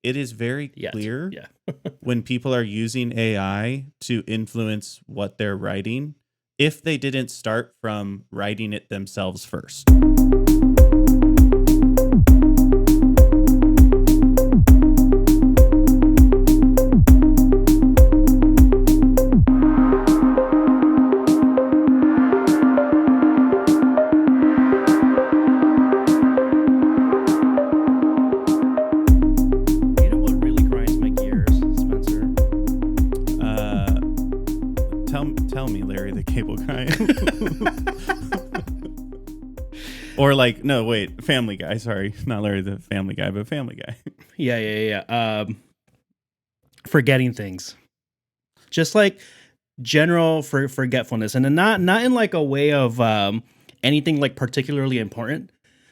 it is very Yet. clear Yeah. when people are using AI to influence what they're writing if they didn't start from writing it themselves first. You know what really grinds my gears, Spencer? Tell me, Larry the Cable Guy. Or like, no, wait, Family Guy. Sorry, not Larry the Family Guy, but Family Guy. Yeah. Forgetting things. Just like general forgetfulness. And then not in like a way of anything like particularly important,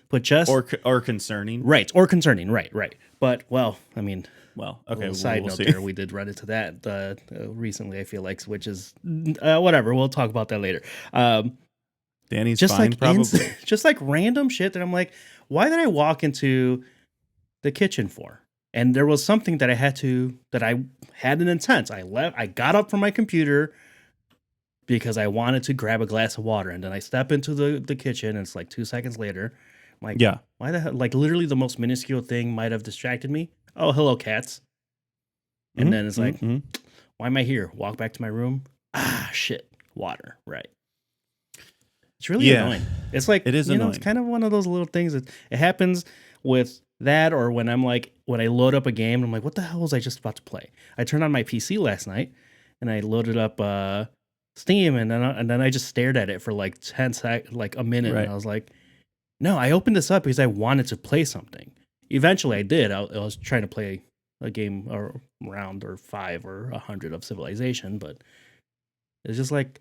but just or concerning. right, or concerning. Right. But well, I mean, Well, a okay. little side we'll note see. there, we did run into that recently, I feel like, which is whatever. We'll talk about that later. Danny's Just fine, like probably. just like random shit that I'm like, why did I walk into the kitchen for? And there was something that I had an intent. I got up from my computer because I wanted to grab a glass of water, and then I step into the kitchen, and it's like 2 seconds later. I'm like, Yeah. why the hell? Like literally the most minuscule thing might have distracted me. Oh, hello, cats. And then it's like, why am I here? Walk back to my room. Ah, shit. Water. Right. It's really annoying. It's like, it is annoying. It's kind of one of those little things that it happens with that, or when when I load up a game, I'm like, what the hell was I just about to play? I turned on my PC last night and I loaded up Steam, and then I just stared at it for like 10 seconds, like a minute. Right. And I was like, no, I opened this up because I wanted to play something. Eventually I did. I was trying to play a game or round or 5 or 100 of Civilization, but it's just like,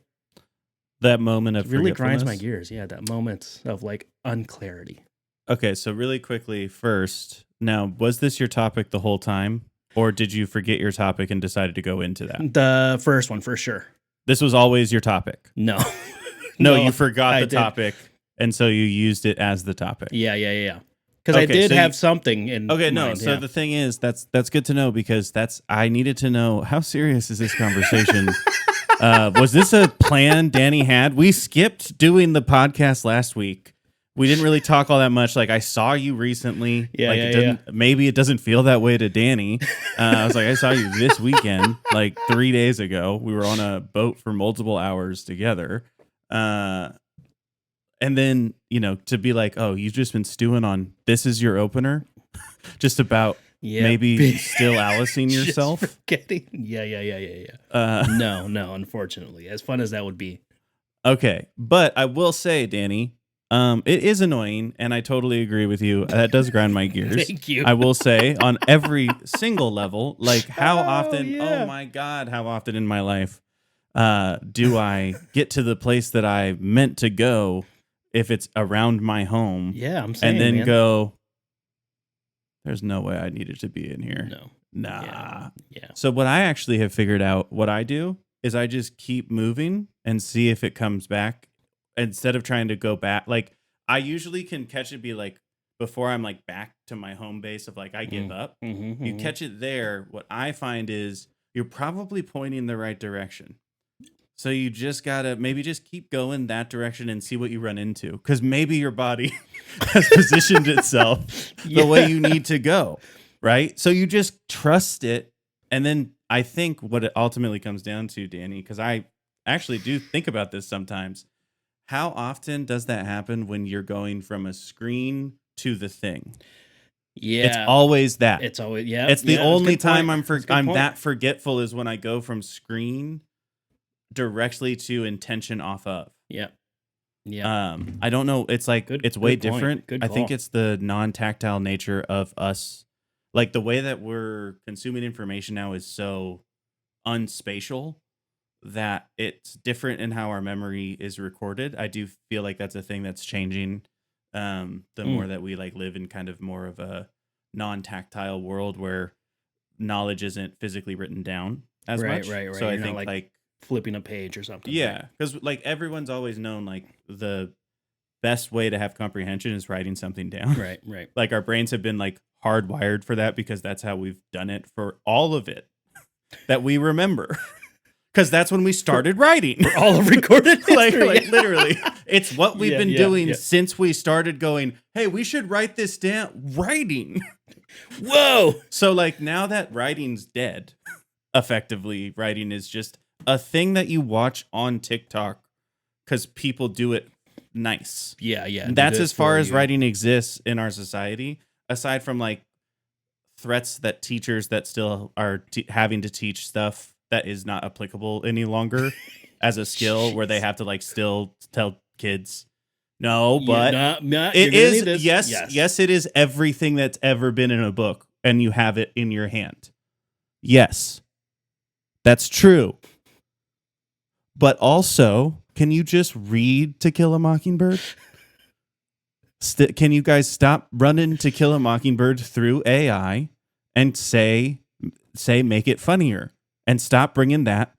that moment of it really grinds my forgetfulness. gears. Yeah, that moment of like unclarity. Okay, so really quickly first, now, was this your topic the whole time? Or did you forget your topic and decided to go into that? The first one, for sure. This was always your topic? No. No, you forgot I the did. topic, and so you used it as the topic. Yeah. Because I Okay, did so have something in Okay, no. mind, So yeah. the thing is, that's good to know, because I needed to know, how serious is this conversation? Was this a plan Danny had? We skipped doing the podcast last week. We didn't really talk all that much. Like, I saw you recently. Maybe it doesn't feel that way to Danny. I was like, I saw you this weekend, like 3 days ago. We were on a boat for multiple hours together. And then, to be like, oh, you've just been stewing on, this is your opener? Just about maybe still Alicing yourself? Just forgetting. Yeah. No, unfortunately. As fun as that would be. Okay, but I will say, Danny, it is annoying, and I totally agree with you. That does grind my gears. Thank you. I will say, on every single level, like how often, yeah. oh my God, how often in my life do I get to the place that I meant to go if it's around my home? Yeah, I'm saying, and then man. go, there's no way I needed to be in here. No. Nah. Yeah. So what I actually have figured out, what I do is I just keep moving and see if it comes back instead of trying to go back. Like, I usually can catch it, be like, before I'm like back to my home base of like, I give up. You catch it there. What I find is you're probably pointing the right direction. So you just gotta maybe just keep going that direction and see what you run into. Because maybe your body has positioned itself the way you need to go. Right? So you just trust it. And then I think what it ultimately comes down to, Danny, because I actually do think about this sometimes. How often does that happen when you're going from a screen to the thing? Yeah. It's always that. It's always, yeah. It's the only time I'm point. that forgetful is when I go from screen directly to intention off of. Yeah. I don't know. It's like, it's way different. Good I call. think it's the non-tactile nature of us. Like, the way that we're consuming information now is so unspatial that it's different in how our memory is recorded. I do feel like that's a thing that's changing the more that we like live in kind of more of a non-tactile world where knowledge isn't physically written down as much. Right. So You're I think not, like flipping a page or something. Yeah, because like everyone's always known like the best way to have comprehension is writing something down. Right. Like, our brains have been like hardwired for that because that's how we've done it for all of it that we remember. Because that's when we started writing. For all of recorded history. like literally. It's what we've been doing since we started going, hey, we should write this down. Writing. Whoa. So like now that writing's dead, effectively, writing is just a thing that you watch on TikTok because people do it nice. Yeah. That's as far as writing exists in our society, aside from like threats that teachers that still are having to teach stuff that is not applicable any longer as a skill where they have to like still tell kids no, but it is yes it is everything that's ever been in a book and you have it in your hand. Yes, that's true. But also, can you just read To Kill a Mockingbird? Can you guys stop running To Kill a Mockingbird through AI and say make it funnier? And stop bringing that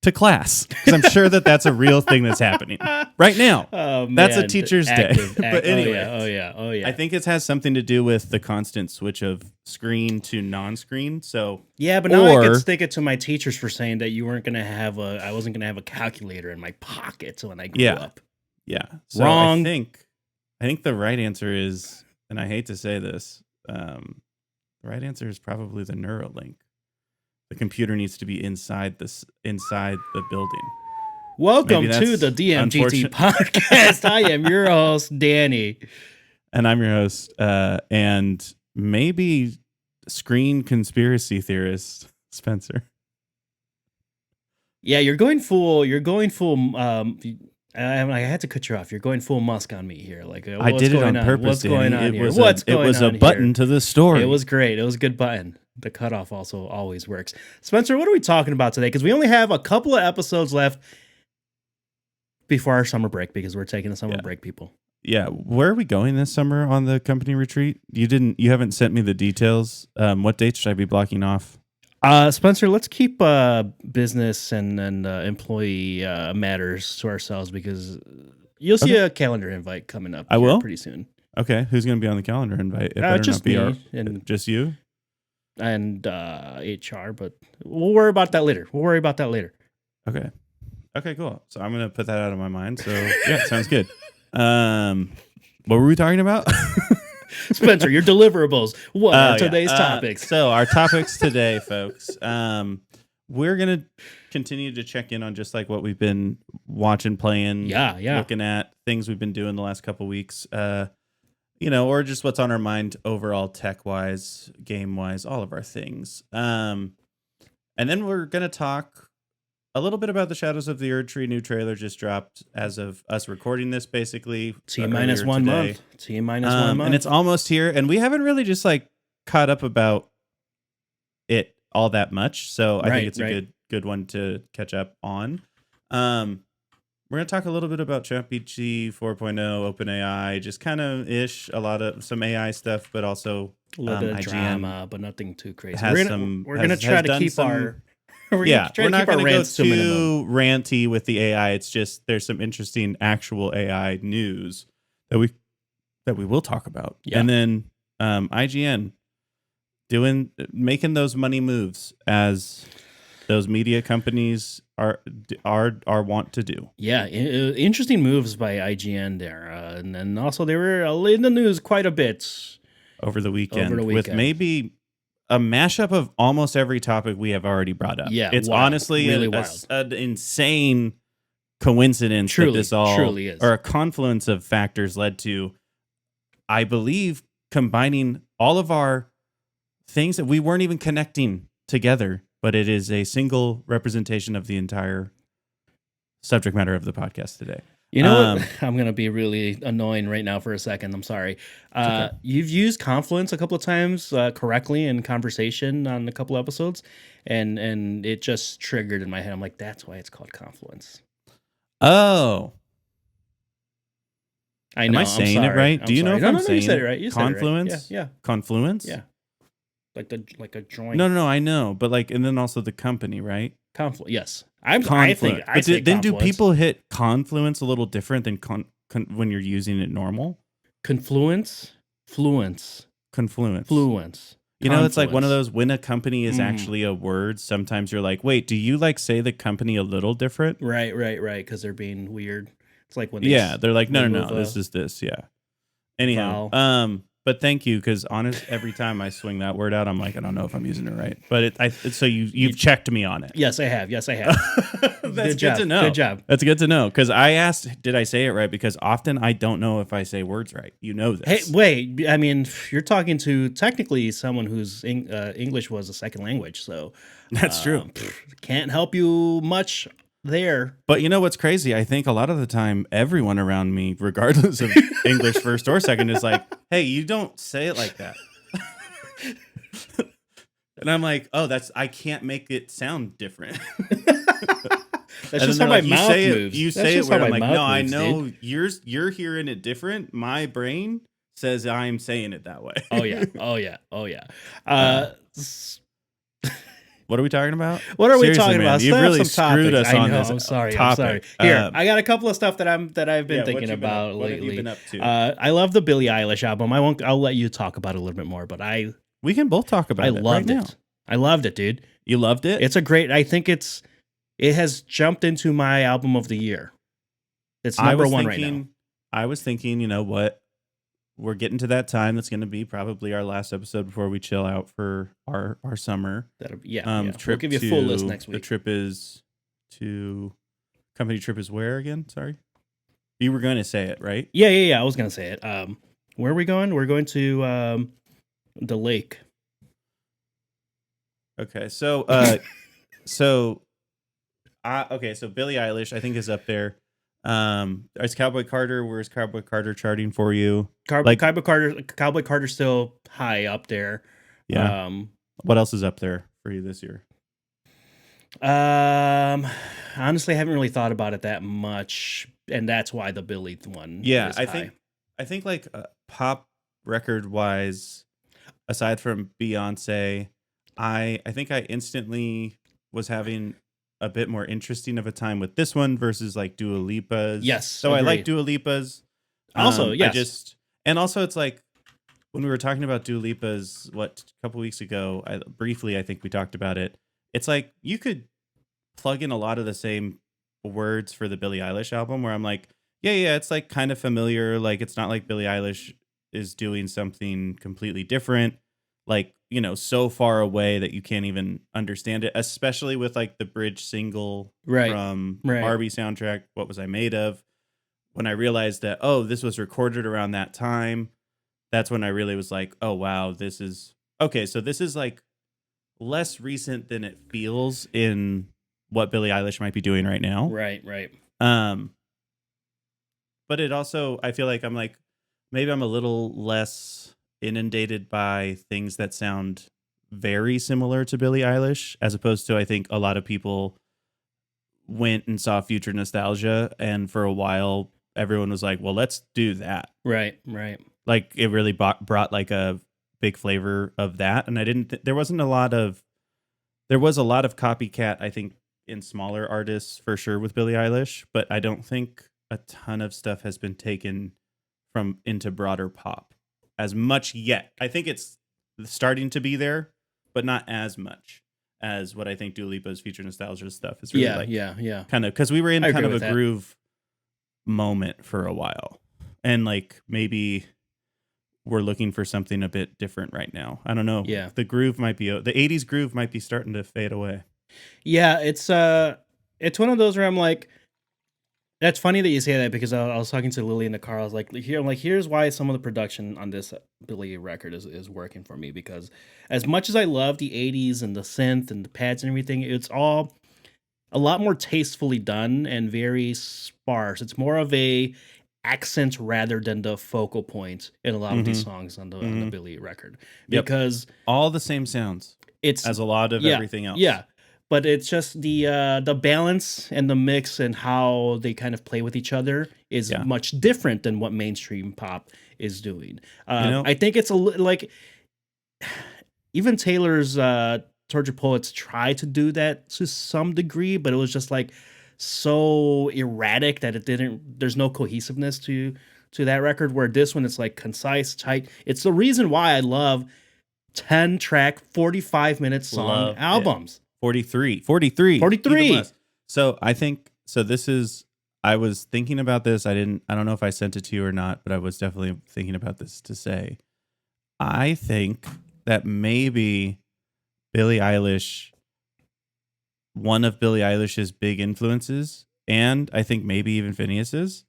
to class. Because I'm sure that's a real thing that's happening right now. Oh, man. That's a teacher's day. But anyway. Oh, yeah. I think it has something to do with the constant switch of screen to non-screen. So yeah, but now I can stick it to my teachers for saying that I wasn't going to have a calculator in my pocket when I grew up. Yeah. So Wrong. I think the right answer is, and I hate to say this, the right answer is probably the Neuralink. The computer needs to be inside the building. Welcome to the DMGT podcast. I am your host, Danny. And I'm your host, and maybe screen conspiracy theorist, Spencer. Yeah, you're going full. I had to cut you off. You're going full Musk on me here. Like I did it on purpose. What's going on here? It was a button to the story. It was great. It was a good button. The cutoff also always works. Spencer, what are we talking about today? Because we only have a couple of episodes left before our summer break because we're taking a summer break, people. Yeah. Where are we going this summer on the company retreat? You haven't sent me the details. What dates should I be blocking off? Spencer, let's keep business and employee matters to ourselves because you'll see a calendar invite coming up. I will pretty soon. Okay, who's going to be on the calendar invite? It better just not be me and just you and HR. But we'll worry about that later. Okay. Okay, cool. So I'm going to put that out of my mind. So yeah, sounds good. What were we talking about? Spencer, your deliverables. What are today's topics? So our topics today, folks, we're going to continue to check in on just like what we've been watching, playing, looking at, things we've been doing the last couple weeks, or just what's on our mind overall, tech-wise, game-wise, all of our things. And then we're going to talk a little bit about the Shadows of the Erdtree new trailer just dropped as of us recording this, basically. T-minus 1 month. T-minus 1 month. And it's almost here, and we haven't really just like caught up about it all that much, so I think it's a good one to catch up on. We're going to talk a little bit about ChatGPT 4.0, OpenAI, just kind of some AI stuff, but also a little bit of IGN drama, but nothing too crazy. We're going to try to keep our... We're not going to go too ranty with the AI. It's just there's some interesting actual AI news that we will talk about. Yeah. And then IGN making those money moves as those media companies are want to do. Yeah, interesting moves by IGN there, and then also they were in the news quite a bit over the weekend. With maybe a mashup of almost every topic we have already brought up. Yeah, it's honestly really an insane coincidence that this all truly is. Or a confluence of factors led to, I believe, combining all of our things that we weren't even connecting together, but it is a single representation of the entire subject matter of the podcast today. You know what? I'm going to be really annoying right now for a second. I'm sorry. Okay. You've used Confluence a couple of times correctly in conversation on a couple episodes, and it just triggered in my head. I'm like, that's why it's called Confluence. Oh. I know. Am I saying it right? Do you know if I'm saying you said it right. You Confluence? Said it right. Yeah. Confluence? Yeah. Like a joint. No, I know. But and then also the company, right? Yes. Then do people hit Confluence a little different than when you're using it normal? Confluence, fluence, Confluence. You know, it's like one of those, when a company is actually a word, sometimes you're like, wait, do you like say the company a little different? Right. Because they're being weird. It's like when they're like, no, this is this. Yeah. Anyhow, vowel. but thank you, because honest, every time I swing that word out, I'm like, I don't know if I'm using it right. But so you've checked me on it. Yes, I have. That's good to know. Good job. That's good to know, because I asked, did I say it right? Because often I don't know if I say words right. You know this. Hey, wait. I mean, you're talking to technically someone whose English was a second language, so that's true. Can't help you much there. But you know what's crazy? I think a lot of the time, everyone around me, regardless of English first or second, is like, hey, you don't say it like that. And I'm like, oh, I can't make it sound different. That's just how my mouth moves. You say it where I'm like, no, I know you're hearing it different. My brain says I'm saying it that way. Oh yeah. What are we talking about? What are we talking about? You've really screwed us on this. I'm sorry. Topic. Here, I got a couple of stuff that I've been thinking about lately. What have you been up to? I love the Billie Eilish album. I'll let you talk about it a little bit more, but we can both talk about it. I loved it. Now. I loved it, dude. You loved it? It's a great. I think it has jumped into my album of the year. It's number one right now. I was thinking, you know what? We're getting to that time. That's going to be probably our last episode before we chill out for our summer. Trip. We'll give you a full list next week. The trip is to company trip is where again? Sorry, you were going to say it, right? Yeah. I was going to say it. Where are we going? We're going to the lake. Okay, so so Billie Eilish, I think, is up there. Is Cowboy Carter? Where's Cowboy Carter charting for you? Cowboy Carter's still high up there. Yeah. What else is up there for you this year? Honestly, I haven't really thought about it that much, and that's why the Billie one. Yeah, is I high. think like pop record wise, aside from Beyonce, I think I instantly was having a bit more interesting of a time with this one versus like Dua Lipa's. Yes. So agreed. I like Dua Lipa's. Also, yes. And also it's like when we were talking about Dua Lipa's, a couple weeks ago, I think we talked about it. It's like you could plug in a lot of the same words for the Billie Eilish album where I'm like, yeah, it's like kind of familiar. Like it's not like Billie Eilish is doing something completely different. Like, you know, so far away that you can't even understand it, especially with like the bridge single from Barbie soundtrack, What Was I Made Of? When I realized that, oh, this was recorded around that time, that's when I really was like, oh, wow, this is okay. So this is like less recent than it feels in what Billie Eilish might be doing right now. Right. But it also, I feel like I'm like, maybe I'm a little less inundated by things that sound very similar to Billie Eilish, as opposed to, I think a lot of people went and saw Future Nostalgia, and for a while everyone was like, well, let's do that. Right. Like it really brought like a big flavor of that. And there was a lot of copycat, I think, in smaller artists for sure with Billie Eilish, but I don't think a ton of stuff has been taken into broader pop as much yet. I think it's starting to be there, but not as much as what I think Dua Lipa's Future Nostalgia stuff is really yeah. Kind of, because we were in kind of a groove moment for a while, and like maybe we're looking for something a bit different right now. I don't know. Yeah, the groove might be the 80s groove might be starting to fade away. Yeah, it's one of those where I'm like, that's funny that you say that, because I was talking to Lily in the car. I was like, here's why some of the production on this Billie record is working for me, because as much as I love the 80s and the synth and the pads and everything, it's all a lot more tastefully done and very sparse. It's more of a accent rather than the focal point in a lot of these songs on the Billie record, because all the same sounds. It's as a lot of everything else. Yeah. But it's just the balance and the mix and how they kind of play with each other is much different than what mainstream pop is doing. I think it's like even Taylor's Tortured Poets tried to do that to some degree, but it was just like so erratic that there's no cohesiveness to to that record, where this one it's like concise, tight. It's the reason why I love 10-track, 45-minute song Love it. albums. 43. 43. Even less. So I think this is. I was thinking about this. I don't know if I sent it to you or not, but I was definitely thinking about this to say. I think that maybe Billie Eilish, one of Billie Eilish's big influences, and I think maybe even Phineas's,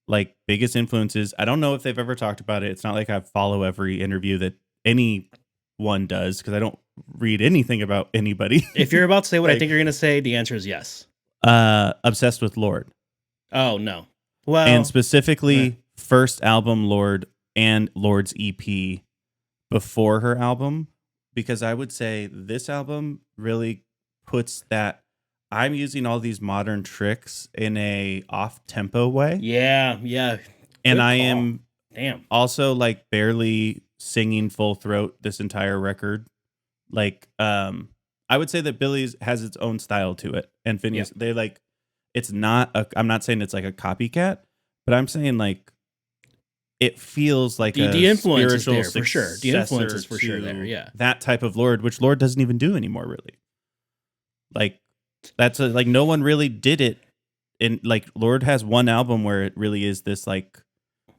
like, biggest influences. I don't know if they've ever talked about it. It's not like I follow every interview that anyone does, because I don't read anything about anybody. If you're about to say what I Like, think you're going to say, the answer is yes. obsessed with Lord. Oh, no. Well, And specifically, first album Lord and Lord's EP before her album, because I would say this album really puts that I'm using all these modern tricks in a off-tempo way. yeah. And Good I call. am Damn. also like barely singing full throat this entire record. Like, I would say that Billie's has its own style to it, and Phineas, they like, it's not I'm not saying it's like a copycat, but I'm saying like it feels like The influence is spiritual there for sure. The influence is for sure successor there. to Yeah. that type of Lord, which Lord doesn't even do anymore, really. Like, that's like no one really did it. And like Lord has one album where it really is this like,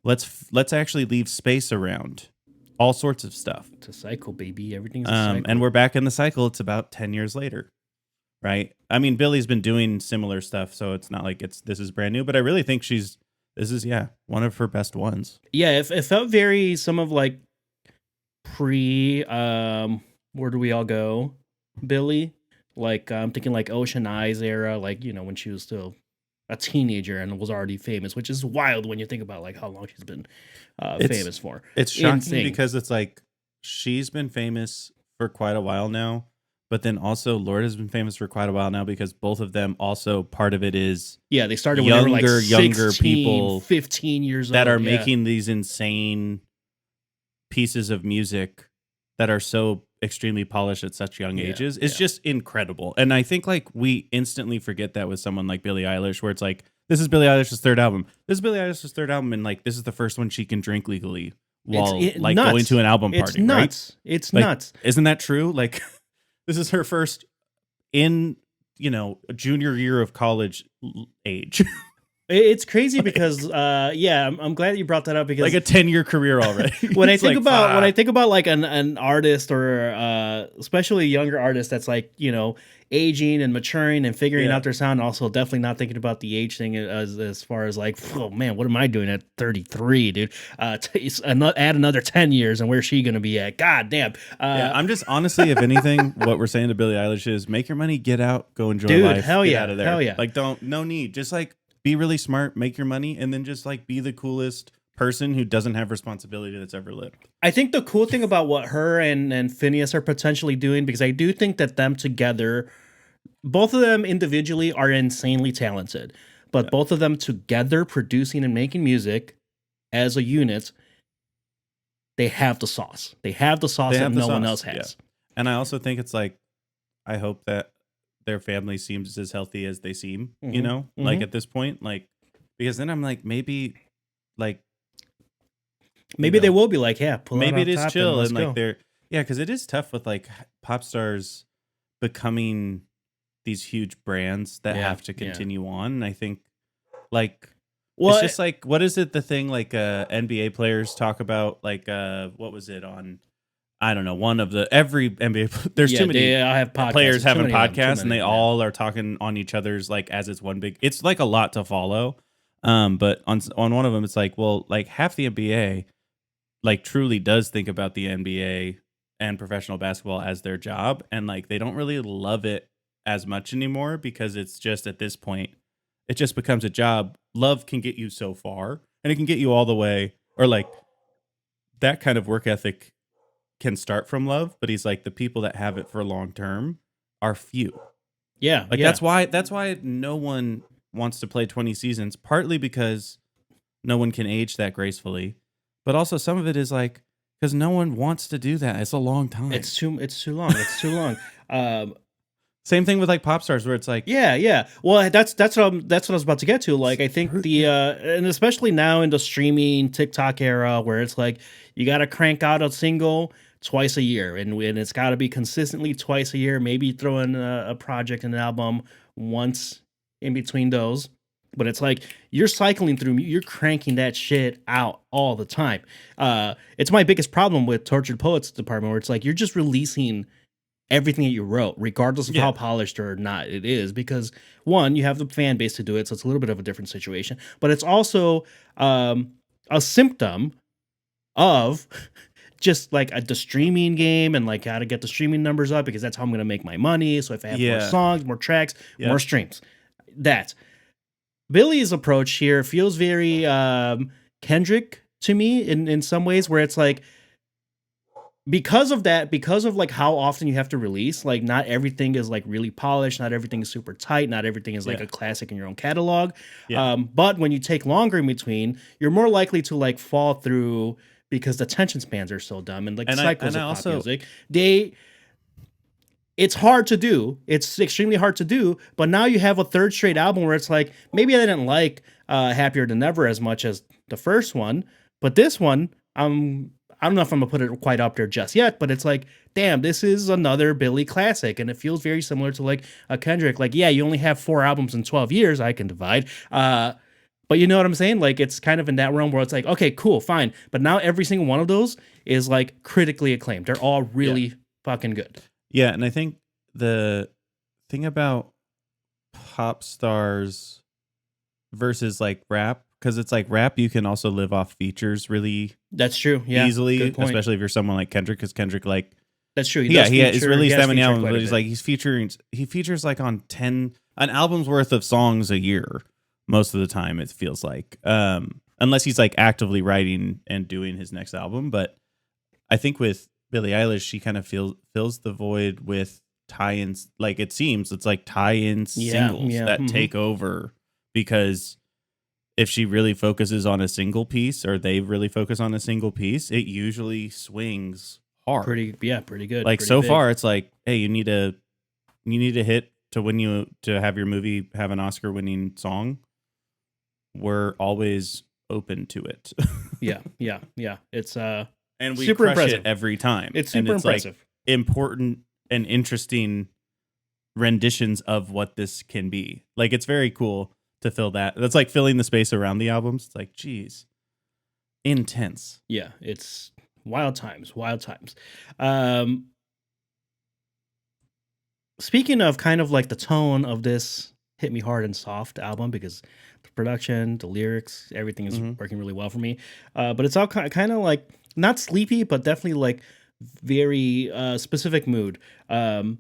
let's actually leave space around all sorts of stuff. It's a cycle, baby. Everything's a cycle. And we're back in the cycle. It's about 10 years later, right? I mean, Billie's been doing similar stuff, so it's not like this is brand new, but I really think this is one of her best ones. Yeah, it felt very some of like pre Where Do We All Go, Billie. Like I'm thinking like Ocean Eyes era, like, you know, when she was still a teenager and was already famous, which is wild when you think about like how long she's been famous for. It's shocking Insane. because it's like she's been famous for quite a while now, but then also Lord has been famous for quite a while now, because both of them also, part of it is They started when they were like younger 16, people 15 years that old. are making these insane pieces of music that are so extremely polished at such young ages. It's just incredible. And I think like we instantly forget that with someone like Billie Eilish, where it's like, this is Billie Eilish's third album. This is Billie Eilish's third album, and like this is the first one she can drink legally while like nuts. going to an album party. It's nuts. Right? It's like, nuts. Isn't that true? Like this is her first in, a junior year of college age. It's crazy because I'm glad you brought that up, because like a 10-year career already. when I think about like an artist, or especially a younger artist that's like, aging and maturing and figuring out their sound, also definitely not thinking about the age thing as far as like, oh man, what am I doing at 33, dude? Add another 10 years and where's she gonna be at? God damn. I'm just, honestly, if anything, what we're saying to Billie Eilish is make your money, get out, go enjoy life, hell get yeah, out of there. hell yeah. Like no need, just like be really smart, make your money, and then just like be the coolest person who doesn't have responsibility that's ever lived. I think the cool thing about what her and Phineas are potentially doing, because I do think that them together, both of them individually are insanely talented, but both of them together producing and making music as a unit, they have the sauce. They have the sauce that no one else has. Yeah. And I also think it's like, I hope that their family seems as healthy as they seem, like at this point, like, because then I'm like, maybe they will be like, yeah, pull maybe it is chill, and like go. they're, because it is tough with like pop stars becoming these huge brands that have to continue on. And I think like, it's just like, what is it, the thing like NBA players talk about, like what was it on, I don't know, one of the every NBA, there's too many players having podcasts, and they all are talking on each other's, like, as it's one big, it's like a lot to follow. But on one of them, it's like, well, like half the NBA like truly does think about the NBA and professional basketball as their job, and like they don't really love it as much anymore, because it's just, at this point, it just becomes a job. Love can get you so far, and it can get you all the way, or like that kind of work ethic can start from love, but he's like, the people that have it for long term are few. That's why no one wants to play 20 seasons, partly because no one can age that gracefully, but also some of it is like because no one wants to do that. It's a long time. It's too long. It's too long. Same thing with like pop stars, where it's like, Yeah, yeah. Well, that's what I was about to get to. Like, I think and especially now in the streaming TikTok era, where it's like you got to crank out a single twice a year, and it's got to be consistently twice a year. Maybe throw in a project, and an album once in between those. But it's like you're cycling through, you're cranking that shit out all the time. It's my biggest problem with Tortured Poets Department, where it's like you're just releasing everything that you wrote, regardless of yeah, how polished or not it is, because one, you have the fan base to do it, so it's a little bit of a different situation. But it's also a symptom of just like the streaming game, and like how to get the streaming numbers up, because that's how I'm going to make my money. So if I have more yeah, songs, more tracks, yeah, more streams, that Billie's approach here feels very Kendrick to me in some ways, where it's like, because of that, because of like how often you have to release, like not everything is like really polished, not everything is super tight, not everything is like yeah, a classic in your own catalog. yeah. But when you take longer in between, you're more likely to like fall through, because the attention spans are so dumb, and like the cycles I of pop also, music, it's hard to do. It's extremely hard to do. But now you have a third straight album where it's like, maybe I didn't like Happier Than Ever as much as the first one, but this one, I don't know if I'm gonna put it quite up there just yet, but it's like, damn, this is another Billie classic, and it feels very similar to like a Kendrick. Like, yeah, you only have 4 albums in 12 years. I can divide. But you know what I'm saying? Like, it's kind of in that realm where it's like, okay, cool, fine. But now every single one of those is like critically acclaimed. They're all yeah, really fucking good. yeah. And I think the thing about pop stars versus like rap, because it's like rap, you can also live off features really That's true. Yeah. easily, Good point. especially if you're someone like Kendrick, because Kendrick, like, That's true. yeah, Does he has feature, released that many featured albums, quite a but he's bit. like, he features like on an album's worth of songs a year most of the time, it feels like, unless he's like actively writing and doing his next album. But I think with Billie Eilish, she kind of fills the void with tie-ins. Like, it seems it's like tie-in singles that take over, because if she really focuses on a single piece, or they really focus on a single piece, it usually swings hard. Pretty good. Like, pretty so big. far, it's like, hey, you need a hit to have your movie have an Oscar-winning song. We're always open to it. yeah. It's And we super crush impressive it every time. It's super and it's impressive. Like important and interesting renditions of what this can be. Like, it's very cool to fill that. That's like filling the space around the albums. It's like, geez, intense. Yeah, it's wild times. Speaking of kind of like the tone of this Hit Me Hard and Soft album, because the production, the lyrics, everything is working really well for me. But it's all kind of like not sleepy, but definitely like very specific mood. I've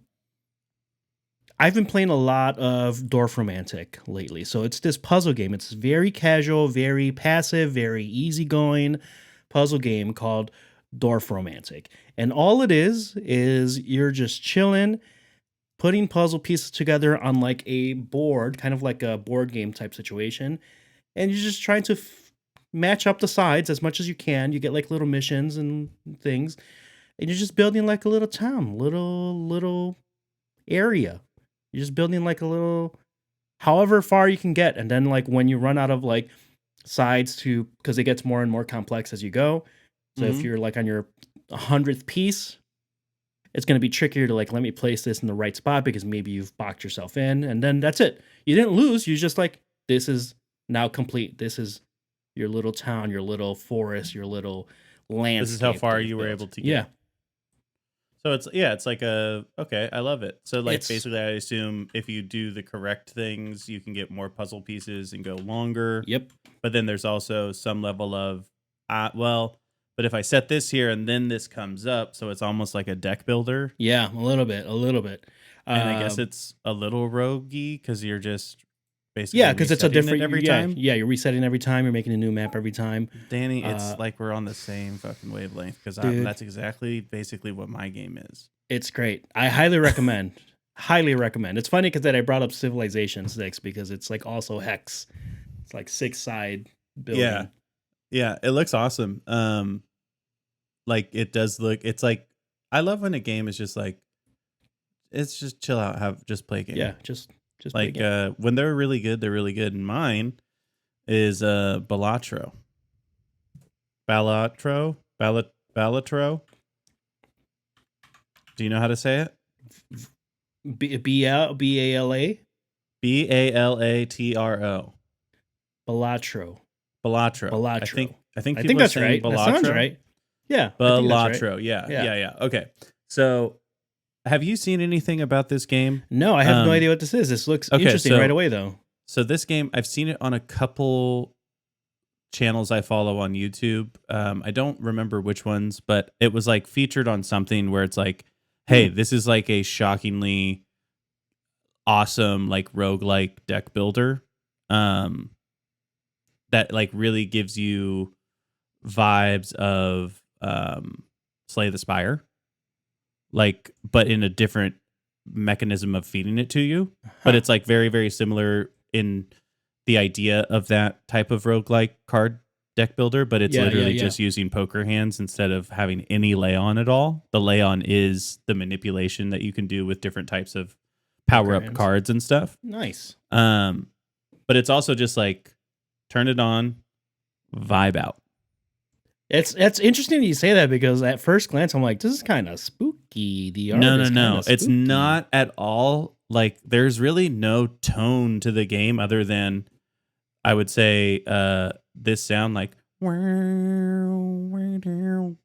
been playing a lot of Dorfromantik lately. So it's this puzzle game. It's very casual, very passive, very easygoing puzzle game called Dorfromantik. And all it is you're just chilling, putting puzzle pieces together on like a board, kind of like a board game type situation. And you're just trying to match up the sides as much as you can. You get like little missions and things. And you're just building like a little town, little area. You're just building like a little, however far you can get. And then like when you run out of like sides to, because it gets more and more complex as you go. So if you're like on your 100th piece, it's going to be trickier to like, let me place this in the right spot, because maybe you've boxed yourself in, and then that's it. You didn't lose. You just like, this is now complete. This is your little town, your little forest, your little landscape. This is how far you were able to get. Yeah. So it's like okay, I love it. So like, basically, I assume if you do the correct things, you can get more puzzle pieces and go longer. Yep. But then there's also some level of, but if I set this here and then this comes up, so it's almost like a deck builder. Yeah, a little bit. And I guess it's a little roguey, because you're just basically because it's a different every time. Yeah, you're resetting every time. You're making a new map every time. Danny, it's like we're on the same fucking wavelength, because that's exactly basically what my game is. It's great. I highly recommend. Highly recommend. It's funny because that I brought up Civilization 6, because it's like also hex. It's like 6-side building. Yeah, it looks awesome. Like, it does look. It's like, I love when a game is just like, it's just chill out, just play a game. Yeah, just play a Like game. when they're really good, they're really good. And mine is Balatro. Balatro. Do you know how to say it? BALA Balatro. Balatro. I think I people think are that's saying right. That sounds Balatro. right. Yeah, I think that's right. Balatro. Yeah. Yeah. Okay. So, have you seen anything about this game? No, I have no idea what this is. This looks interesting right away, though. So this game, I've seen it on a couple channels I follow on YouTube. I don't remember which ones, but it was like featured on something where it's like, hey, this is like a shockingly awesome like roguelike deck builder. That like really gives you vibes of Slay the Spire. Like, but in a different mechanism of feeding it to you. But it's like very, very similar in the idea of that type of roguelike card deck builder, but it's literally just using poker hands instead of having any lay on at all. The lay on is the manipulation that you can do with different types of power up cards and stuff. Nice. But it's also just like turn it on, vibe out. It's interesting you say that because at first glance I'm like, this is kind of spooky. The art is No. It's not at all. Like there's really no tone to the game other than I would say this sound like to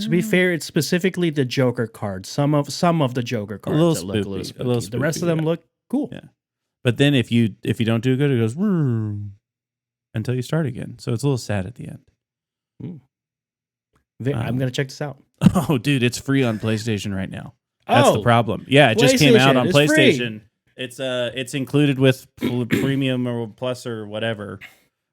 be fair, it's specifically the Joker cards. Some of the Joker cards that look a little spooky. The rest of them look cool. Yeah. But then if you don't do good, it goes until you start again. So it's a little sad at the end. I'm gonna check this out. Oh, dude, it's free on PlayStation right now. That's the problem. Yeah, it just came out on PlayStation. Free. It's included with Premium or Plus or whatever,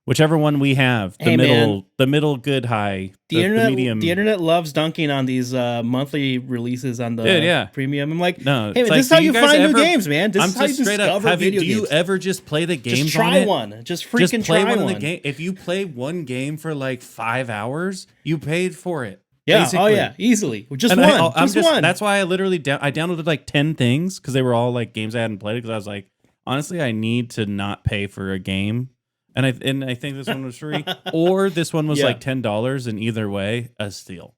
whichever one we have. The middle good high. The internet, medium. The internet loves dunking on these monthly releases on the Premium. I'm like, no, hey, man, this is how you find new games, man. This is how you discover video games. Do you ever just play the games? Just try one. Just freaking play try one. If you play one game for like 5 hours, you paid for it. Yeah. Basically. Oh yeah. Easily. Just one. One. That's why I literally I downloaded like 10 things because they were all like games I hadn't played. Because I was like, honestly, I need to not pay for a game. And I think this one was free, or this one was like $10. And either way, a steal.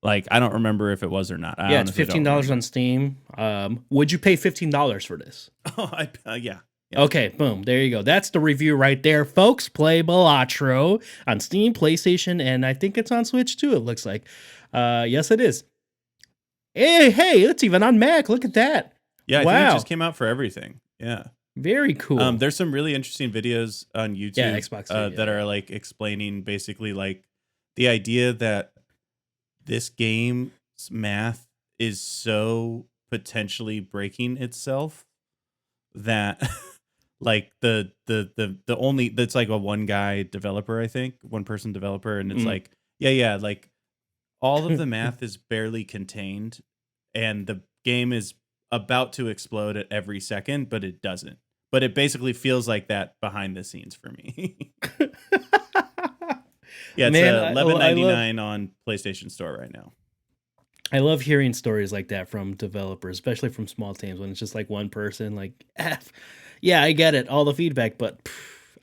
Like I don't remember if it was or not. It's $15 on Steam. Would you pay $15 for this? Oh, yeah. Okay, boom. There you go. That's the review right there, folks. Play Balatro on Steam, PlayStation, and I think it's on Switch too, it looks like. Yes, it is. Hey, it's even on Mac. Look at that. Yeah, I think it just came out for everything. Yeah. Very cool. There's some really interesting videos on YouTube Xbox, that are like explaining basically like the idea that this game's math is so potentially breaking itself that like the only that's like a one guy developer, I think, one person developer, and it's like like all of the math is barely contained and the game is about to explode at every second, but it doesn't. But it basically feels like that behind the scenes for me. Yeah, it's $11.99 on PlayStation Store right now. I love hearing stories like that from developers, especially from small teams when it's just like one person. Like, yeah, I get it, all the feedback, but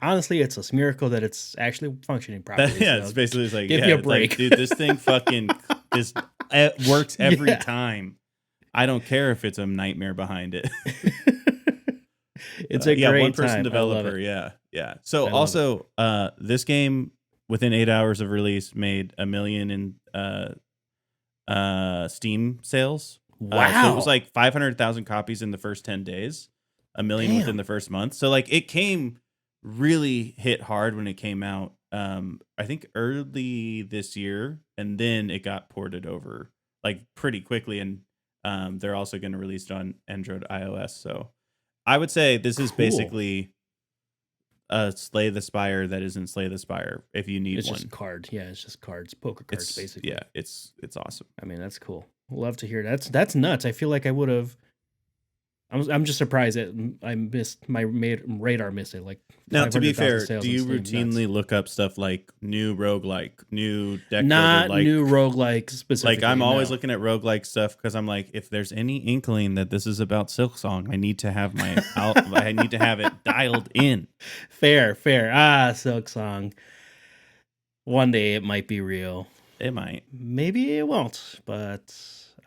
honestly, it's a miracle that it's actually functioning properly. It's basically like, give me a break, like, dude. This thing fucking it works every time. I don't care if it's a nightmare behind it. It's a great one person time. developer. Yeah. So also, this game within 8 hours of release made $1 million in Steam sales. Wow. So it was like 500,000 copies in the first 10 days, $1 million within the first month. So like it really hit hard when it came out. I think early this year, and then it got ported over like pretty quickly. And they're also going to release it on Android, iOS. So I would say this is basically a Slay the Spire that isn't Slay the Spire. If you need one, it's just card. Yeah, it's just cards, poker cards, basically. Yeah, it's awesome. I mean, that's cool. Love to hear that. That's nuts. I feel like I would have I'm just surprised that I missed my radar missed it. Like Now, to be 500,000 fair, sales do on you Steam. Nuts. routinely look up stuff like new roguelike, new deck builder, Not new roguelike specifically. I'm always no. looking at roguelike stuff because I'm like, if there's any inkling that this is about Silksong, I need to have I need to have it dialed in. Fair. Silk Song. One day it might be real. It might. Maybe it won't, but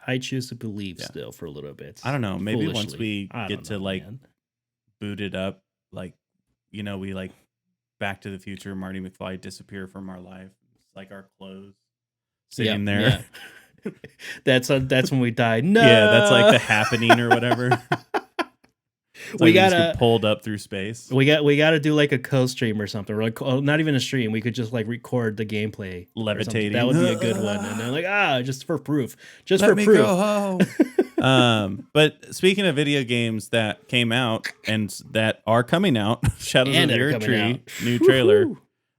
I choose to believe Yeah. still for a little bit. I don't know. Maybe once Foolishly. we get to like boot it up, like, you know, we like Back to the Future, Marty McFly disappear from our life. It's like our clothes sitting there. Yeah. That's when we die. No. Yeah, that's like the happening or whatever. We just gotta get pulled up through space. we gotta do like a co-stream or something. Or like, not even a stream. We could just like record the gameplay. Levitating. That would be a good one. And then like, just for proof. Just Let for me proof. go home. But speaking of video games that came out and that are coming out, Shadows of the Erdtree, new trailer.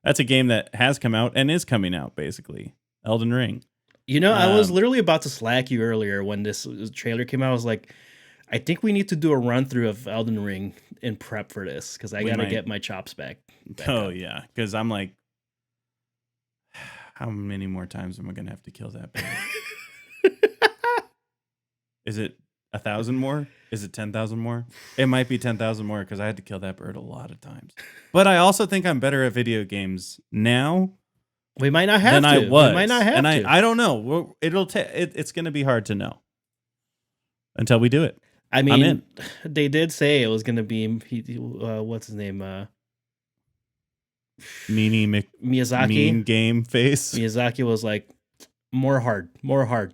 That's a game that has come out and is coming out, basically. Elden Ring. You know, I was literally about to slack you earlier when this trailer came out. I was like, I think we need to do a run through of Elden Ring in prep for this because I gotta get my chops back Oh up. yeah, because I'm like, how many more times am I gonna have to kill that bird? Is it 1,000 more? Is it 10,000 more? It might be 10,000 more because I had to kill that bird a lot of times. But I also think I'm better at video games now. We might not have than to. I was. We might not have and to. I don't know. It's going to be hard to know until we do it. I mean, they did say it was going to be what's his name? Miyazaki. Mean game face. Miyazaki was like, more hard. And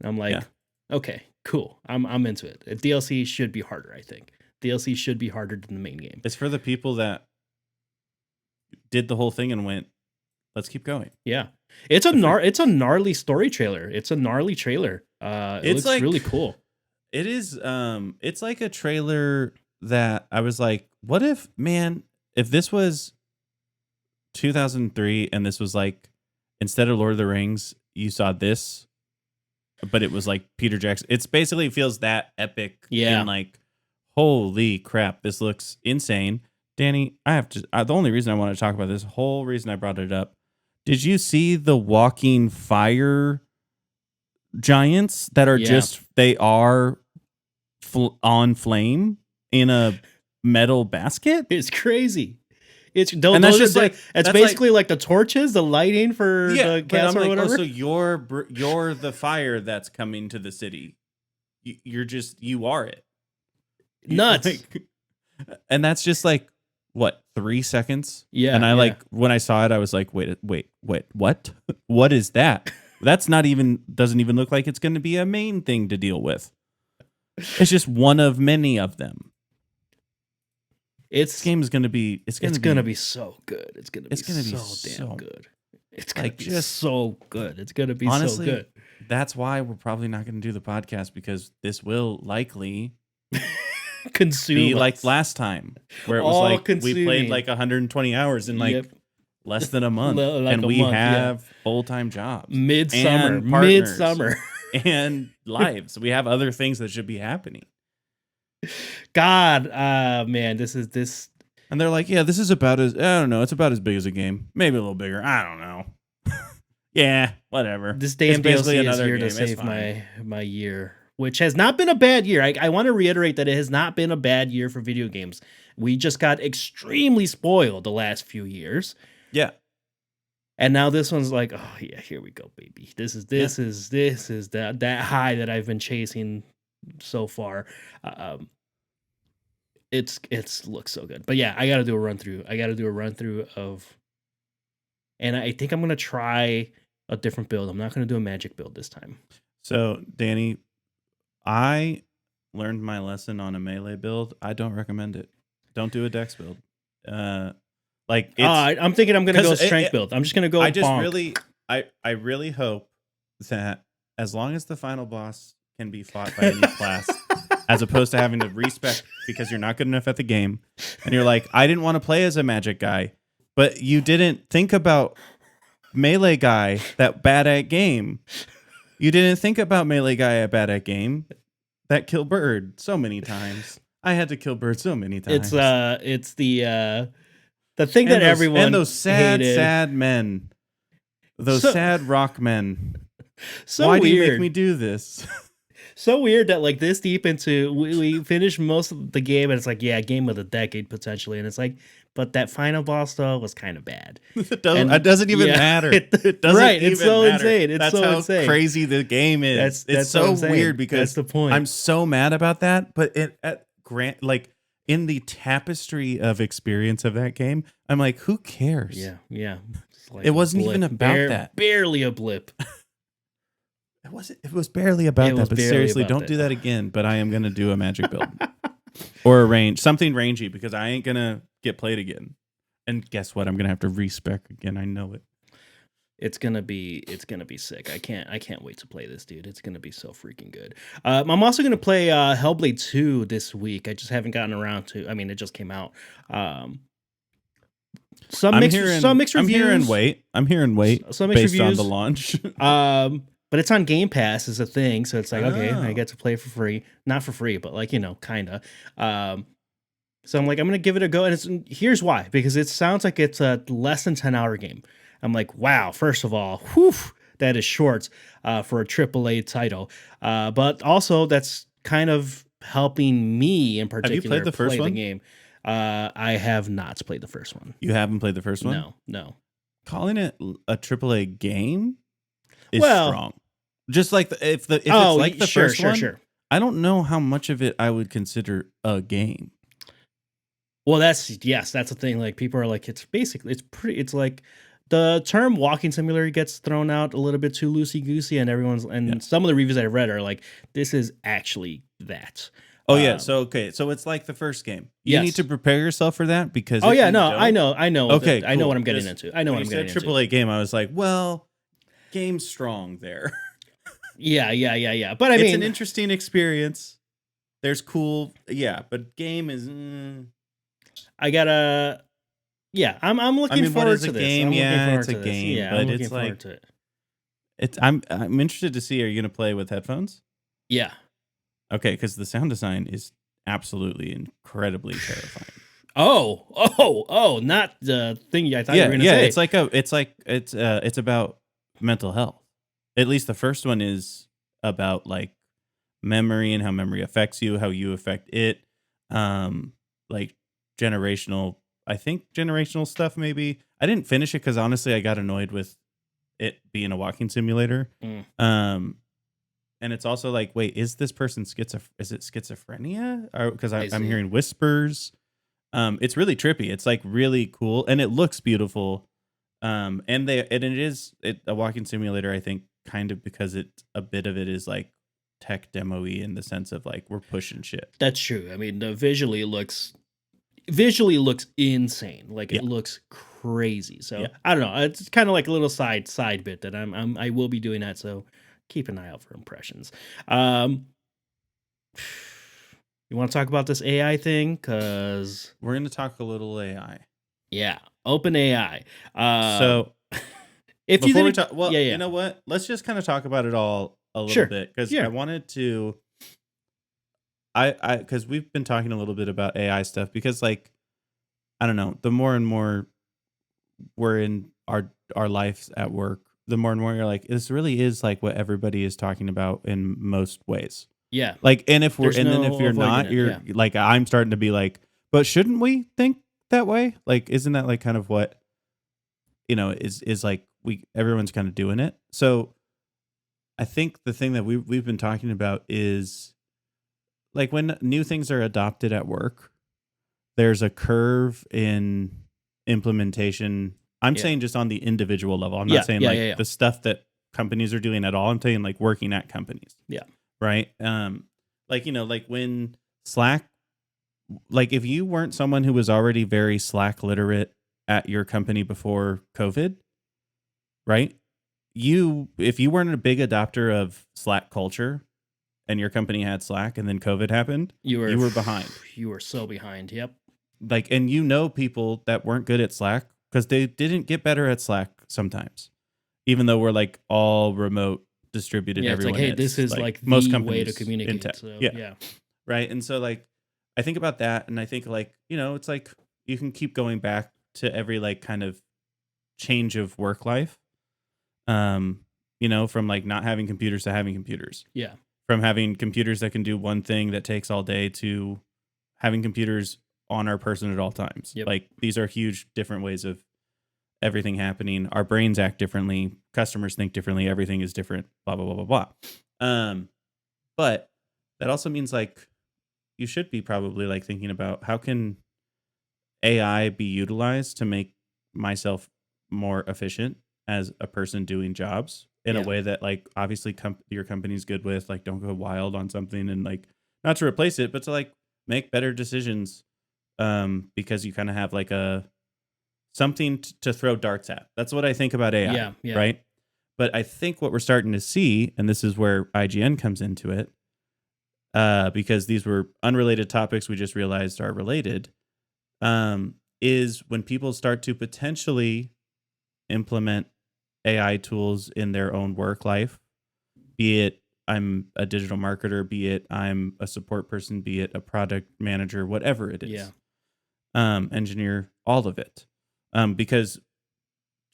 I'm like, okay, cool. I'm into it. DLC should be harder, I think. DLC should be harder than the main game. It's for the people that did the whole thing and went, let's keep going. Yeah. It's a gnarly story trailer. It's a gnarly trailer. It looks like, really cool. It is it's like a trailer that I was like, what if this was 2003 and this was like, instead of Lord of the Rings, you saw this, but it was like Peter Jackson. It's basically feels that epic. Yeah. And like, holy crap, this looks insane. Danny, the only reason I want to talk about this, whole reason I brought it up, did you see the walking fire giants that are they are on flame in a metal basket? It's crazy. It's basically like the torches, the lighting for the castle or whatever. So you're the fire that's coming to the city. You are it. Nuts. And that's just like what, 3 seconds? Yeah. And I when I saw it, I was like, wait, what? What is that? That's doesn't even look like it's going to be a main thing to deal with. It's just one of many of them. This game is going to be. It's going to be so good. It's going to be so damn good. It's going to be just so good. It's going to be honestly, so good. That's why we're probably not going to do the podcast, because this will likely be like last time, where it was like we played like 120 hours in like less than a month, and we have full-time jobs, midsummer, and lives. We have other things that should be happening. God, man, this. And they're like, yeah, this is about I don't know, it's about as big as a game, maybe a little bigger. I don't know. Yeah, whatever. This damn DLC is here to save my year, which has not been a bad year. I want to reiterate that it has not been a bad year for video games. We just got extremely spoiled the last few years. Yeah. And now this one's like, oh yeah, here we go, baby. This is that high that I've been chasing so far. It's looks so good. But yeah, I gotta do a run through of, and I think I'm gonna try a different build. I'm not gonna do a magic build this time. So Danny, I learned my lesson on a melee build. I don't recommend it. Don't do a dex build. I'm thinking I'm gonna go strength build. I'm just gonna go. I really hope that as long as the final boss can be fought by any class, as opposed to having to respec because you're not good enough at the game, and you're like, I didn't want to play as a magic guy, but you didn't think about melee guy that bad at game. You didn't think about melee guy at bad at game. that kill bird so many times. I had to kill bird so many times. It's the thing that everyone and those sad, hated. sad men, those sad rock men. So why weird. do you make me do this? So weird that like this deep into we finished most of the game and it's like, yeah, game of the decade potentially, and it's like, but that final boss though was kind of bad. It doesn't even matter. It doesn't right, even it's so matter. insane. It's That's so how insane. crazy the game is. That's so weird because that's the point. I'm so mad about that, but like in the tapestry of experience of that game, I'm like, who cares? Yeah. Like it wasn't even about that. Barely a blip. It was barely about that, but seriously, don't do that again. But I am going to do a magic build or a range, something rangy, because I ain't going to get played again. And guess what? I'm going to have to respec again. I know it. It's gonna be sick. I can't wait to play this, dude. It's gonna be so freaking good. I'm also gonna play Hellblade 2 this week. I just haven't gotten around to. I mean, it just came out. Some mixed reviews. I'm hearing wait. Some mixed based reviews on the launch. But it's on Game Pass is a thing, so it's like okay, I get to play for free. Not for free, but like kinda. So I'm like, I'm gonna give it a go, and here's why, because it sounds like it's a less than 10-hour game. I'm like, wow, first of all, that is short for a AAA title. But also, that's kind of helping me in particular. Have you played the first one? The game. I have not played the first one. You haven't played the first one? No. Calling it a AAA game is strong. Just like if it's like the first one, sure. I don't know how much of it I would consider a game. Well, that's the thing. Like people are like, it's like the term walking simulator gets thrown out a little bit too loosey goosey, and some of the reviews I read are like, this is actually that. Oh yeah, so it's like the first game. You need to prepare yourself for that because. Oh yeah, no, I know. Okay, I know what I'm getting into. I know what I'm getting into. AAA game. I was like, well, game's strong there. Yeah. But it's an interesting experience. There's cool, but game is. I gotta. Yeah, I'm looking forward to this. Game? It's a game. Yeah, but it's like I'm interested to see. Are you gonna play with headphones? Yeah. Okay, because the sound design is absolutely incredibly terrifying. Oh! Not the thing I thought you were gonna say. It's about mental health. At least the first one is about like memory and how memory affects you, how you affect it, like generational stuff. Maybe I didn't finish it because honestly, I got annoyed with it being a walking simulator. And it's also like, wait, is this person is it schizophrenia? Because I'm hearing whispers. It's really trippy. It's like really cool, and it looks beautiful. And it is a walking simulator. I think kind of because a bit of it is like tech demo-y in the sense of like we're pushing shit. That's true. I mean, visually looks insane. Like it looks crazy. So I don't know. It's kind of like a little side bit that I will be doing that. So keep an eye out for impressions. You want to talk about this AI thing? Because we're going to talk a little AI. Yeah, open AI. So if before we talk, you know what? Let's just kind of talk about it all a little bit because I wanted to. Because we've been talking a little bit about AI stuff because, like, I don't know, the more and more we're in our lives at work, the more and more you're like, this really is like what everybody is talking about in most ways. Yeah. Like, and if you're not, you're like, I'm starting to be like, but shouldn't we think that way? Like, isn't that like kind of what, is like everyone's kind of doing it. So I think the thing that we've been talking about is like when new things are adopted at work, there's a curve in implementation. I'm saying just on the individual level. I'm not saying the stuff that companies are doing at all. I'm saying like working at companies. Yeah. Right. Like when Slack, like if you weren't someone who was already very Slack literate at your company before COVID, right? If you weren't a big adopter of Slack culture and your company had Slack and then COVID happened, you were behind. You were so behind. Yep. Like, and people that weren't good at Slack because they didn't get better at Slack sometimes, even though we're like all remote distributed. Yeah, it's like, Everyone hey, this is like most the companies way to in communicate. tech. So Yeah, yeah, right. And so like I think about that, and I think like it's like you can keep going back to every like kind of change of work life. From like not having computers to having computers, yeah, from having computers that can do one thing that takes all day to having computers on our person at all times. Yep. Like these are huge different ways of everything happening. Our brains act differently. Customers think differently. Everything is different. Blah blah blah blah blah. But that also means like you should be probably like thinking about how can AI be utilized to make myself more efficient as a person doing jobs in a Yeah. way that like obviously your company's good with. Like don't go wild on something, and like not to replace it, but to like make better decisions, because you kind of have like a something to throw darts at. That's what I think about AI. Yeah, yeah. Right. But I think what we're starting to see, and this is where IGN comes into it, because these were unrelated topics we just realized are related, is when people start to potentially implement AI tools in their own work life, be it I'm a digital marketer, be it I'm a support person, be it a product manager, whatever it is. Yeah. Engineer, all of it. Because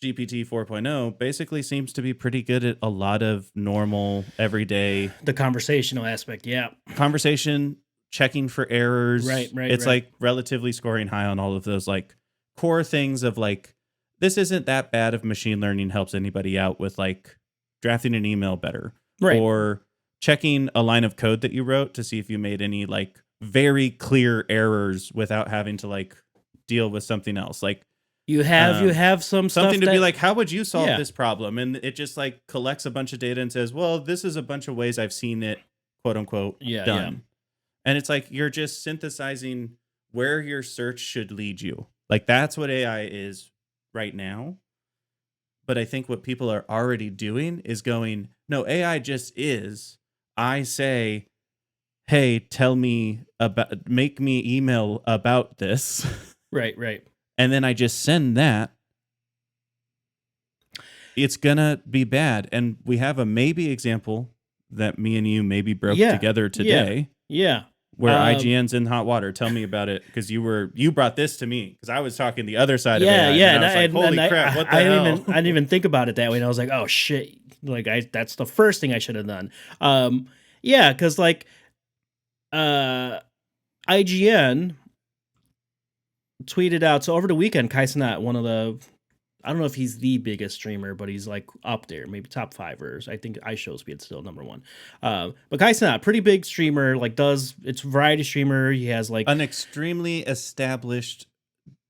GPT 4.0 basically seems to be pretty good at a lot of normal, everyday The conversational aspect, yeah. conversation, checking for errors. Right, It's right. like relatively scoring high on all of those like core things of like, this isn't that bad if machine learning helps anybody out with like drafting an email better. Right. Or checking a line of code that you wrote to see if you made any like very clear errors without having to like deal with something else. Like You have some stuff something to be that- like, how would you solve Yeah. this problem? And it just like collects a bunch of data and says, well, this is a bunch of ways I've seen it, quote unquote, Yeah, done. yeah. And it's like you're just synthesizing where your search should lead you. Like that's what AI is right now. But I think what people are already doing is going, no, AI just is. I say, hey, make me email about this. Right, right. And then I just send that. It's gonna be bad. And we have a maybe example that me and you maybe broke Yeah, together today. Yeah. Where IGN's in hot water. Tell me about it, because you brought this to me because I was talking the other side of AI. Yeah, and I was like, holy crap, what the hell? I didn't even think about it that way. And I was like, oh shit. Like that's the first thing I should have done. Yeah, because like IGN tweeted out, so over the weekend, Cenat, one of the, I don't know if he's the biggest streamer, but he's like up there, maybe top 5, or I think iShowSpeed's still number 1. But Cenat, pretty big streamer, like it's variety streamer. He has like an extremely established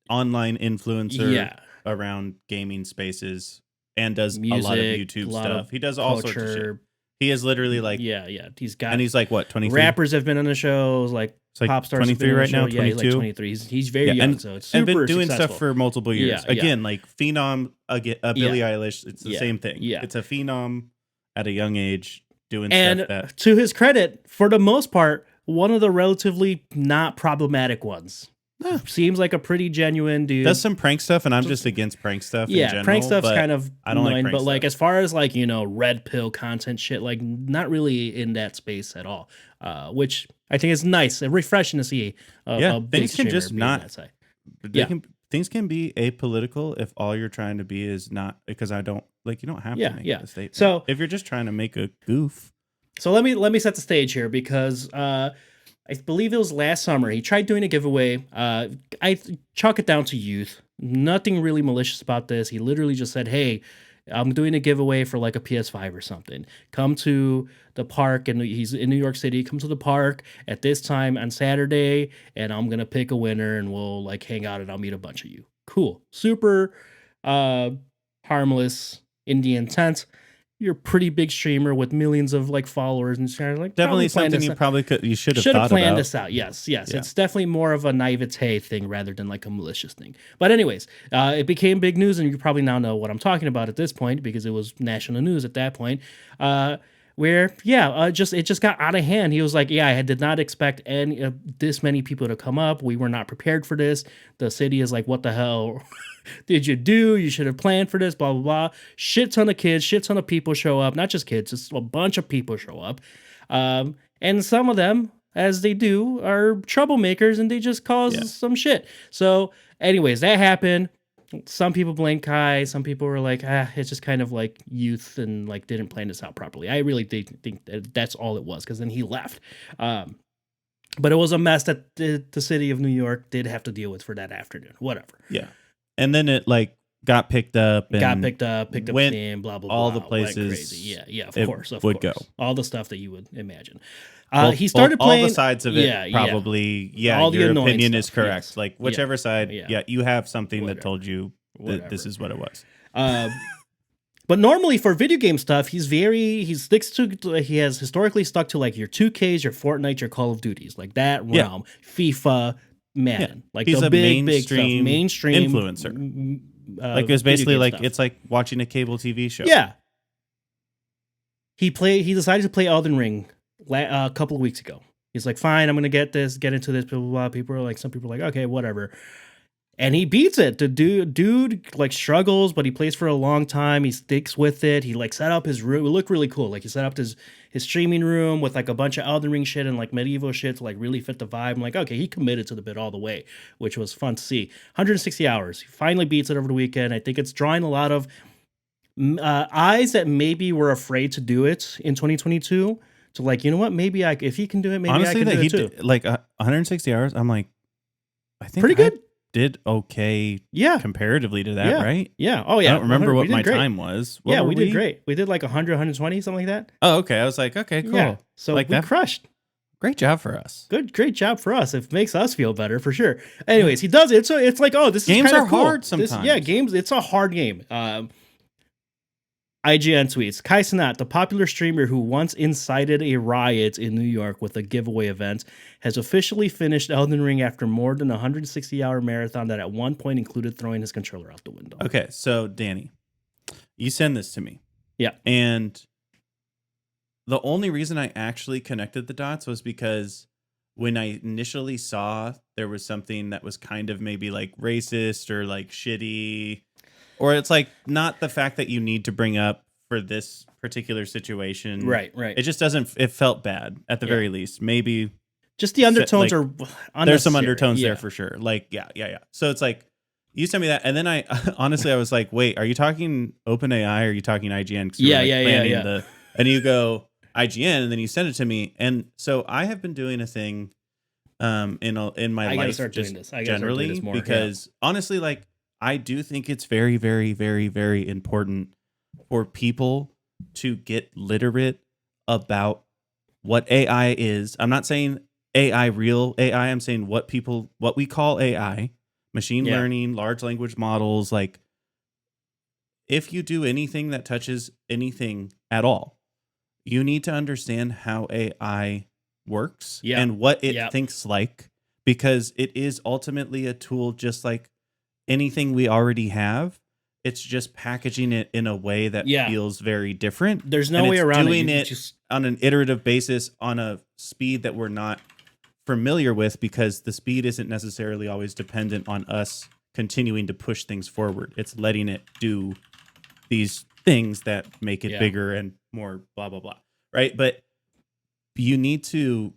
online influencer around gaming spaces and does music, a lot of YouTube stuff. He does all sorts of shit. He is literally like He's like what, 23? Rappers have been on the shows, like like pop stars. 23 right now. 22. Yeah, he's like 23. He's very young, so it's super and been doing successful. stuff for multiple years. Again, like phenom, Billie Eilish. It's the same thing. Yeah, it's a phenom at a young age doing and stuff that, to his credit, for the most part, one of the relatively not problematic ones. Seems like a pretty genuine dude. Does some prank stuff, and I'm just against prank stuff. in general, prank stuff's kind of I don't annoying, like but prank like stuff. as far as like red pill content shit, like not really in that space at all. Which I think is nice and refreshing to see. A big things can just streamer be on not. that side. Things can be apolitical if all you're trying to be is not, because I don't like, you don't have to make a statement. So if you're just trying to make a goof. So let me set the stage here, because I believe it was last summer. He tried doing a giveaway. I chalk it down to youth. Nothing really malicious about this. He literally just said, hey, I'm doing a giveaway for like a PS5 or something. Come to the park, and he's in New York City. Come to the park at this time on Saturday, and I'm going to pick a winner, and we'll like hang out, and I'll meet a bunch of you. Cool. Super harmless in the intent. You're a pretty big streamer with millions of like followers, and like definitely something you should have planned this out. Yes. It's definitely more of a naivete thing rather than like a malicious thing. But anyways, it became big news, and you probably now know what I'm talking about at this point, because it was national news at that point. Where it just got out of hand. He was like, I did not expect this many people to come up. We were not prepared for this. The city is like, what the hell? did you do? You should have planned for this, blah, blah, blah. Shit ton of kids, shit ton of people show up. Not just kids, just a bunch of people show up. And some of them, as they do, are troublemakers and they just cause some shit. So, anyways, that happened. Some people blame Kai. Some people were like, it's just kind of like youth and like didn't plan this out properly. I really think that that's all it was, because then he left. But it was a mess that the city of New York did have to deal with for that afternoon. Whatever. Yeah. And then it like got picked up and picked up in, blah, blah, blah. all the places. Went crazy. Yeah, of course. Go. All the stuff that you would imagine. He started playing all the sides of it. Probably. Yeah. All your opinion stuff, is correct. Yes. Like whichever side. Yeah. You have something that told you that this is what it was. But normally for video game stuff, he has historically stuck to like your 2Ks, your Fortnite, your Call of Duties, like that realm. FIFA, Madden. Like he's the a big stuff. Mainstream influencer. Like it's basically like stuff. It's like watching a cable TV show. Yeah. He decided to play Elden Ring a couple of weeks ago. He's like, fine, I'm gonna get into this, blah, blah, blah. People are like, some people are like, okay, whatever. And he beats it. The dude like struggles, but he plays for a long time. He sticks with it. He like set up his room. It looked really cool. Like he set up his streaming room with like a bunch of Elden Ring shit and like medieval shit to like really fit the vibe. I'm like, okay, he committed to the bit all the way, which was fun to see. 160 hours. He finally beats it over the weekend. I think it's drawing a lot of eyes that maybe were afraid to do it in 2022. To like, you know what? Maybe if he can do it, maybe honestly, I can do it too. Like 160 hours. I'm like, I think pretty good. Did okay comparatively to that, right? Yeah. Oh, yeah. I don't remember what my time was. We did great. We did like 100, 120, something like that. Oh, okay. I was like, okay, cool. Yeah. So like we crushed. Great job for us. Great job for us. It makes us feel better for sure. Anyways, he does it. So it's like, oh, this games is are cool. hard sometimes. Games. It's a hard game. IGN tweets, Kai Cenat, the popular streamer who once incited a riot in New York with a giveaway event, has officially finished Elden Ring after more than a 160-hour marathon that at one point included throwing his controller out the window. Okay, so Danny, you send this to me. Yeah. And the only reason I actually connected the dots was because when I initially saw there was something that was kind of maybe like racist or like shitty, or it's like not the fact that you need to bring up for this particular situation. Right. It just doesn't, it felt bad at the very least. Maybe just the undertones are unnecessary. There's some undertones there for sure. Like, yeah. So it's like, you sent me that. And then I was like, wait, are you talking OpenAI or are you talking IGN? Yeah. And you go IGN and then you send it to me. And so I have been doing a thing in my life just generally because honestly, like, I do think it's very, very, very, very important for people to get literate about what AI is. I'm not saying AI, real AI. I'm saying what we call AI, machine learning, large language models. Like, if you do anything that touches anything at all, you need to understand how AI works and what it thinks like, because it is ultimately a tool just like anything we already have. It's just packaging it in a way that feels very different. There's no way around doing it on an iterative basis on a speed that we're not familiar with, because the speed isn't necessarily always dependent on us continuing to push things forward. It's letting it do these things that make it bigger and more blah, blah, blah. Right. But you need to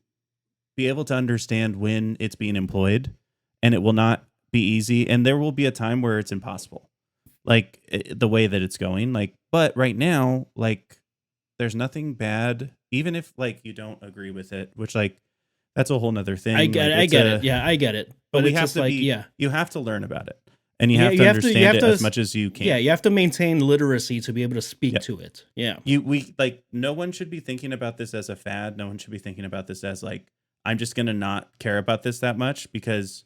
be able to understand when it's being employed, and it will not be easy. And there will be a time where it's impossible, like the way that it's going. Like, but right now, like, there's nothing bad, even if like you don't agree with it, which like that's a whole nother thing. I get it. Yeah, I get it. But we have to you have to learn about it, and you have to understand it as much as you can. Yeah, you have to maintain literacy to be able to speak to it. Yeah. No one should be thinking about this as a fad. No one should be thinking about this as like, I'm just going to not care about this that much, because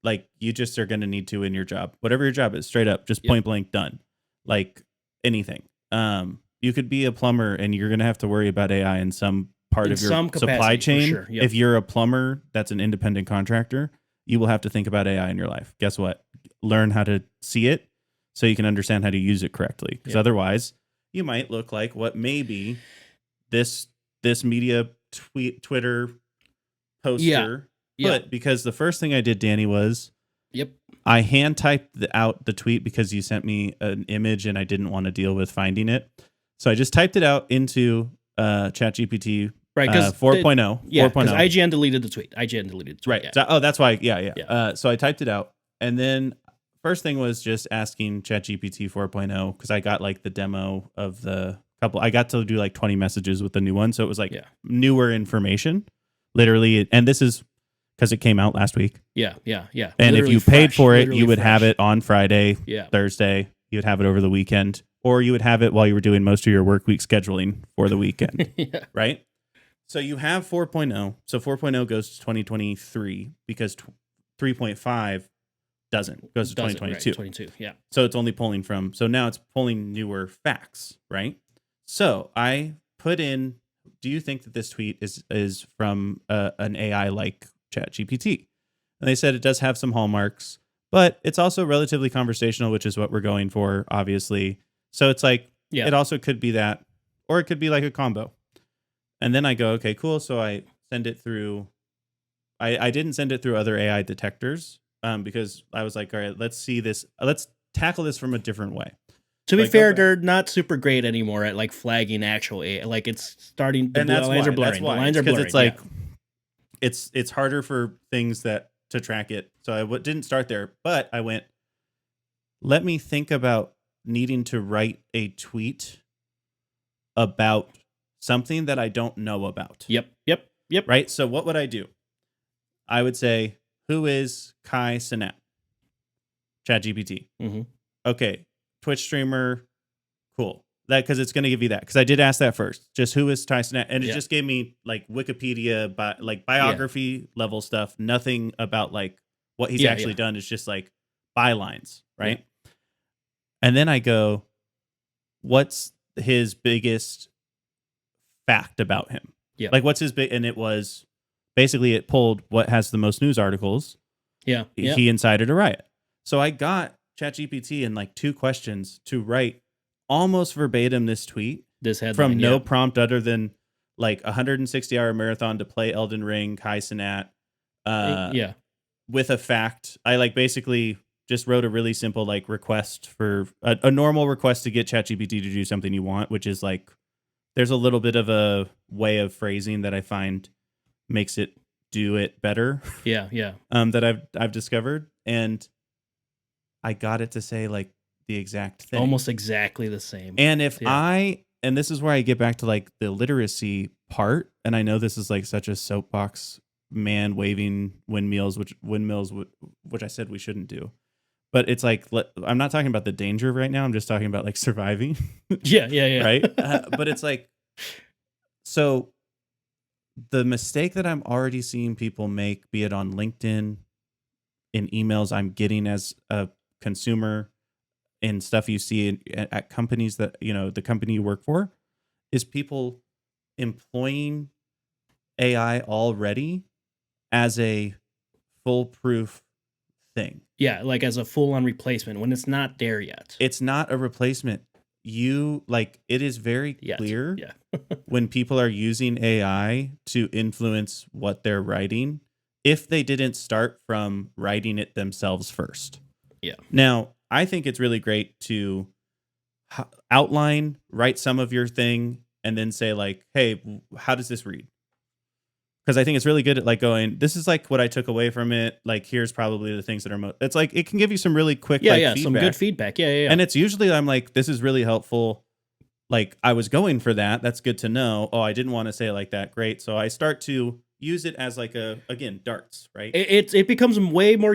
like you just are going to need to in your job, whatever your job is, straight up, just point blank done. Like anything. You could be a plumber and you're going to have to worry about AI in some part of your supply chain. Sure. Yep. If you're a plumber that's an independent contractor, you will have to think about AI in your life. Guess what? Learn how to see it so you can understand how to use it correctly. Because otherwise, you might look like what maybe this media Twitter poster. But because the first thing I did, Danny, was Yep. I hand typed out the tweet because you sent me an image and I didn't want to deal with finding it. So I just typed it out into ChatGPT Right, because 4.0. Yeah, because IGN deleted the tweet. Right. Yeah. So, that's why. Yeah. So I typed it out. And then first thing was just asking ChatGPT 4.0 because I got like the demo of the couple. I got to do like 20 messages with the new one. So it was like newer information, literally. And this is because it came out last week. Yeah. And Literally if you paid for it, you would have it on Friday, Thursday. You would have it over the weekend, or you would have it while you were doing most of your work week scheduling for the weekend. Right? So you have 4.0. So 4.0 goes to 2023 because 3.5 doesn't. Goes to 2022. Right, 22, yeah. So it's only pulling from. So now it's pulling newer facts, right? So I put in, do you think that this tweet is from an AI like ChatGPT? And they said it does have some hallmarks, but it's also relatively conversational, which is what we're going for, obviously. So it's like, it also could be that, or it could be like a combo. And then I go, okay, cool. So I send it through. I didn't send it through other AI detectors because I was like, all right, let's see this. Let's tackle this from a different way. To be fair, they're not super great anymore at like flagging actual AI. Like it's starting. The lines are blurring. The lines are blurring. It's like it's harder for things to track it. So I didn't start there, but I went. Let me think about needing to write a tweet about something that I don't know about. Yep. Right. So what would I do? I would say, who is Cenat? ChatGPT. Mm-hmm. Okay. Twitch streamer. Cool. That because it's going to give you that. Because I did ask that first. Just who is Cenat? And it just gave me like Wikipedia, like biography level stuff. Nothing about like what he's actually done. It's just like bylines. Right. Yeah. And then I go, what's his biggest fact about him? Yeah. Like what's his big, and it was basically it pulled what has the most news articles. Yeah. He incited a riot. So I got ChatGPT in like 2 questions to write almost verbatim this tweet. This headline, from no prompt other than like 160-hour marathon to play Elden Ring, Cenat. With a fact. I like basically just wrote a really simple like request for a normal request to get ChatGPT to do something you want, which is like there's a little bit of a way of phrasing that I find makes it do it better. Yeah. That I've discovered, and I got it to say like the exact thing, almost exactly the same. And if and this is where I get back to like the literacy part, and I know this is like such a soapbox man waving windmills, which I said we shouldn't do. But it's like, I'm not talking about the danger right now. I'm just talking about like surviving. Yeah. Right. But it's like, so the mistake that I'm already seeing people make, be it on LinkedIn, in emails I'm getting as a consumer, in stuff you see at companies that, the company you work for, is people employing AI already as a foolproof thing. Yeah, like as a full-on replacement when it's not there yet. It's not a replacement. It is very clear when people are using AI to influence what they're writing, if they didn't start from writing it themselves first. Yeah. Now, I think it's really great to write some of your thing, and then say like, hey, how does this read? Because I think it's really good at like going, this is like what I took away from it. Like, here's probably the things that are it's like, it can give you some really quick feedback. Some good feedback. Yeah. And it's usually, I'm like, this is really helpful. Like, I was going for that. That's good to know. Oh, I didn't want to say it like that. Great. So I start to use it as like again, darts, right? It becomes way more